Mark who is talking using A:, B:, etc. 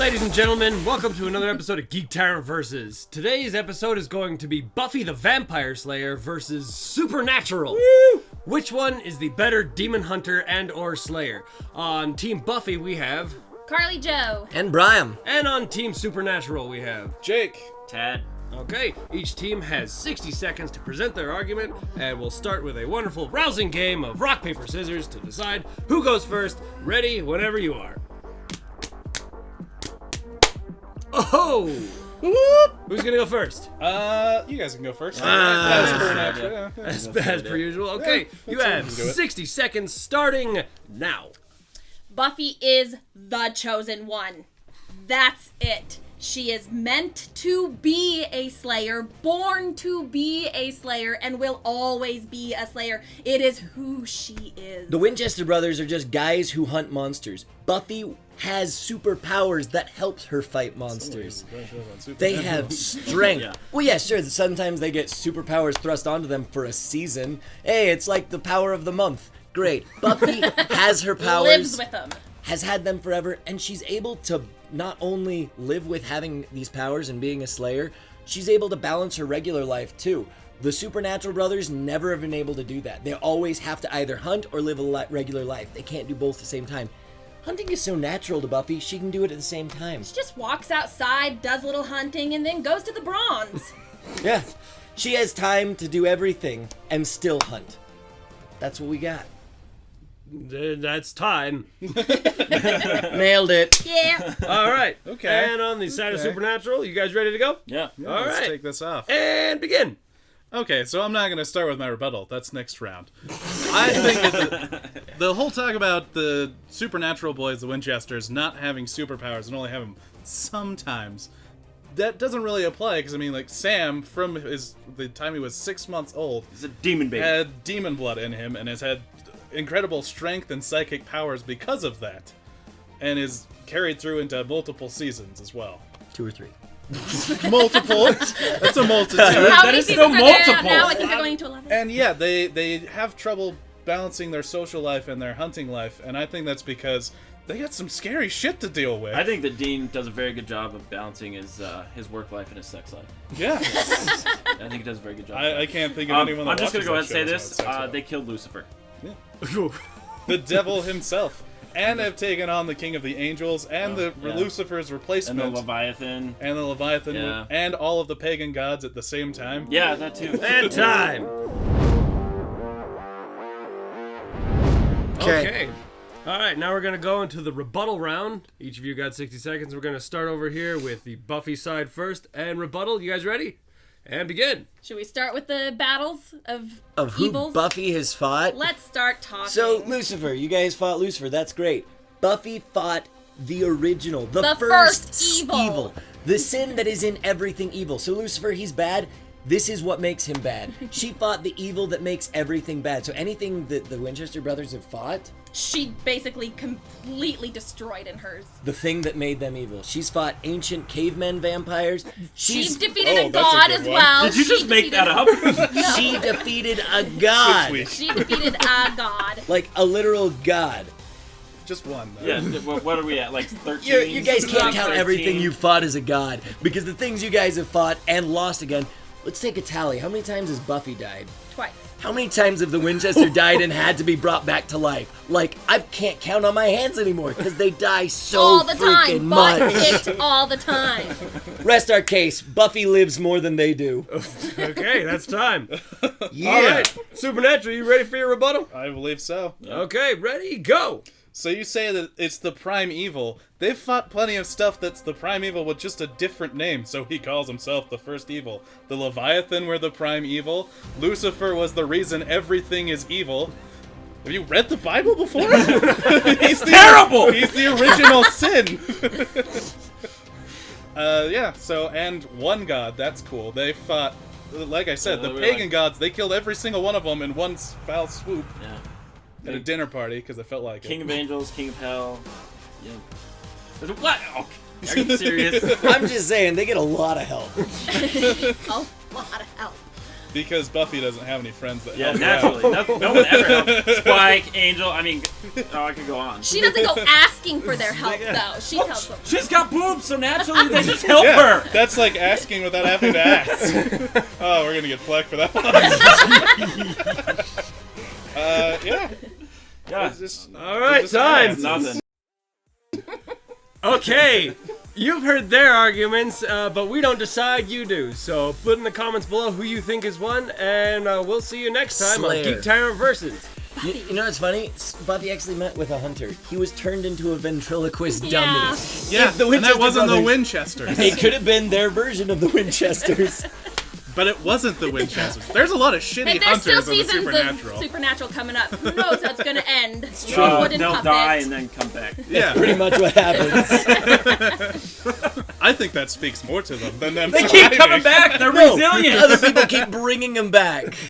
A: ladies and gentlemen, welcome to another episode of GeekTyrant Versus. Today's episode is going to be Buffy the Vampire Slayer versus Supernatural. Woo! Which one is the better demon hunter and or slayer? On Team Buffy we have...
B: Carly Joe.
C: And Brian.
A: And on Team Supernatural we have...
D: Jake.
E: Tad.
A: Okay, each team has 60 seconds to present their argument, and we'll start with a wonderful, rousing game of rock, paper, scissors to decide who goes first. Ready whenever you are. Oh!
D: Whoop.
A: Who's gonna go first?
D: You guys can go first. As
A: per usual. Okay, you have 60 seconds starting now.
B: Buffy is the chosen one. That's it. She is meant to be a slayer, born to be a slayer, and will always be a slayer. It is who she is.
C: The Winchester brothers are just guys who hunt monsters. Buffy has superpowers that helps her fight monsters. They have strength.
E: Yeah.
C: Well, yeah, sure, sometimes they get superpowers thrust onto them for a season. Hey, it's like the power of the month. Great. Buffy has her powers.
B: Lives with them.
C: Has had them forever, and she's able to not only live with having these powers and being a slayer, she's able to balance her regular life too. The Supernatural brothers never have been able to do that. They always have to either hunt or live a regular life. They can't do both at the same time. Hunting is so natural to Buffy, she can do it at the same time.
B: She just walks outside, does a little hunting, and then goes to the bronze.
C: Yeah, she has time to do everything and still hunt. That's what we got.
A: That's time.
C: Nailed it.
B: Yeah.
A: All right.
D: Okay.
A: And on the side of Supernatural, you guys ready to go?
E: Yeah.
A: All
D: Let's
A: right.
D: take this off.
A: And begin.
D: Okay, so I'm not going to start with my rebuttal. That's next round. I think that the whole talk about the Supernatural boys, the Winchesters, not having superpowers and only have them sometimes, that doesn't really apply, because, I mean, like, Sam, from the time he was 6 months old,
E: He's a demon baby.
D: had demon blood in him and has had incredible strength and psychic powers because of that, and is carried through into multiple seasons as well.
C: 2 or 3.
D: Multiple. That's a multitude.
B: How many
E: is
B: seasons
E: still
B: are there
E: multiple.
B: now? I think they're going to 11.
D: And yeah, they have trouble balancing their social life and their hunting life, and I think that's because they got some scary shit to deal with.
E: I think that Dean does a very good job of balancing his work life and his sex life.
D: Yeah.
E: I think he does a very good job.
D: I can't think of anyone that
E: I'm just
D: watches
E: gonna go ahead and
D: that
E: say
D: show
E: this:
D: that's about sex
E: they killed Lucifer.
D: the devil himself, and have taken on the King of the Angels and
E: yeah.
D: Lucifer's
E: And
D: replacement,
E: the Leviathan.
D: and the Leviathan,
E: Yeah.
D: and all of the pagan gods at the same time.
E: Yeah, that too.
A: And time. Okay. All right, now we're going to go into the rebuttal round. Each of you got 60 seconds. We're going to start over here with the Buffy side first. And rebuttal, you guys ready? And begin.
B: Should we start with the battles of
C: Of who
B: evils?
C: Buffy has fought.
B: Let's start talking.
C: So, Lucifer, you guys fought Lucifer, that's great. Buffy fought the original, the
B: first evil.
C: The sin that is in everything evil. So Lucifer, he's bad. This is what makes him bad. She fought the evil that makes everything bad. So anything that the Winchester brothers have fought,
B: she basically completely destroyed in hers.
C: the thing that made them evil. She's fought ancient cavemen vampires.
B: She's defeated a
D: that's a
B: god
D: good
B: as
D: one.
B: well.
E: Did you just make that up?
C: She defeated a god.
D: Sweet.
B: She defeated a god.
C: Like a literal god.
D: Just one, though.
E: Yeah. What are we at? Like 13?
C: You guys can't
E: Not
C: count
E: 13.
C: everything you fought as a god. Because the things you guys have fought and lost again. Let's take a tally. How many times has Buffy died?
B: Twice.
C: How many times have the Winchester died and had to be brought back to life? Like, I can't count on my hands anymore because they die so
B: All the
C: freaking
B: time.
C: much.
B: Butt kicked all the time.
C: Rest our case. Buffy lives more than they do.
A: Okay, that's time.
C: Yeah.
A: All right, Supernatural, you ready for your rebuttal?
D: I believe so.
A: Okay, ready, go.
D: So you say that it's the prime evil. They've fought plenty of stuff that's the prime evil with just a different name, so he calls himself the first evil. The Leviathan were the prime evil. Lucifer was the reason everything is evil. Have you read the Bible before? He's
E: Terrible!
D: He's the original sin. Yeah, so, and one god, that's cool. They fought, like I said, the pagan gods, they killed every single one of them in one foul swoop.
E: Yeah.
D: At a dinner party, because I felt like
E: King
D: it.
E: of Angels, King of Hell. Yeah. What? Oh, are you serious?
C: I'm just saying, they get a lot of help.
B: A lot of help.
D: Because Buffy doesn't have any friends that
E: Yeah,
D: help her out.
E: naturally. No one ever helps. Spike, Angel. I mean, I could go on.
B: She doesn't go asking for their help, though. She tells them.
E: She's got boobs, so naturally they just help
D: Yeah,
E: her.
D: that's like asking without having to ask. Oh, we're gonna get flack for that one. Yeah.
E: Yeah.
D: It's just-
A: All right,
D: just
A: time.
D: ask.
E: Nothing.
A: Okay, you've heard their arguments, but we don't decide, you do. So put in the comments below who you think is won, and we'll see you next time
C: Slayer.
A: on GeekTyrant Versus.
C: You know what's funny? Buffy actually met with a hunter. He was turned into a ventriloquist
B: Yeah.
C: dummy.
D: Yeah,
C: If the
D: and that
C: Winchester
D: wasn't the
C: brothers-
D: Winchesters.
C: It could have been their version of the Winchesters.
D: But it wasn't the Winchesters. There's a lot of shitty
B: And there's still
D: hunters in the
B: seasons
D: Supernatural.
B: of Supernatural coming up. Who knows how it's gonna end?
E: They'll
B: Wooden puppet.
E: die and then come back.
D: Yeah,
C: Pretty much what happens.
D: I think that speaks more to them than them
E: They
D: surviving.
E: keep coming back. They're
C: No,
E: resilient.
C: other people keep bringing him back.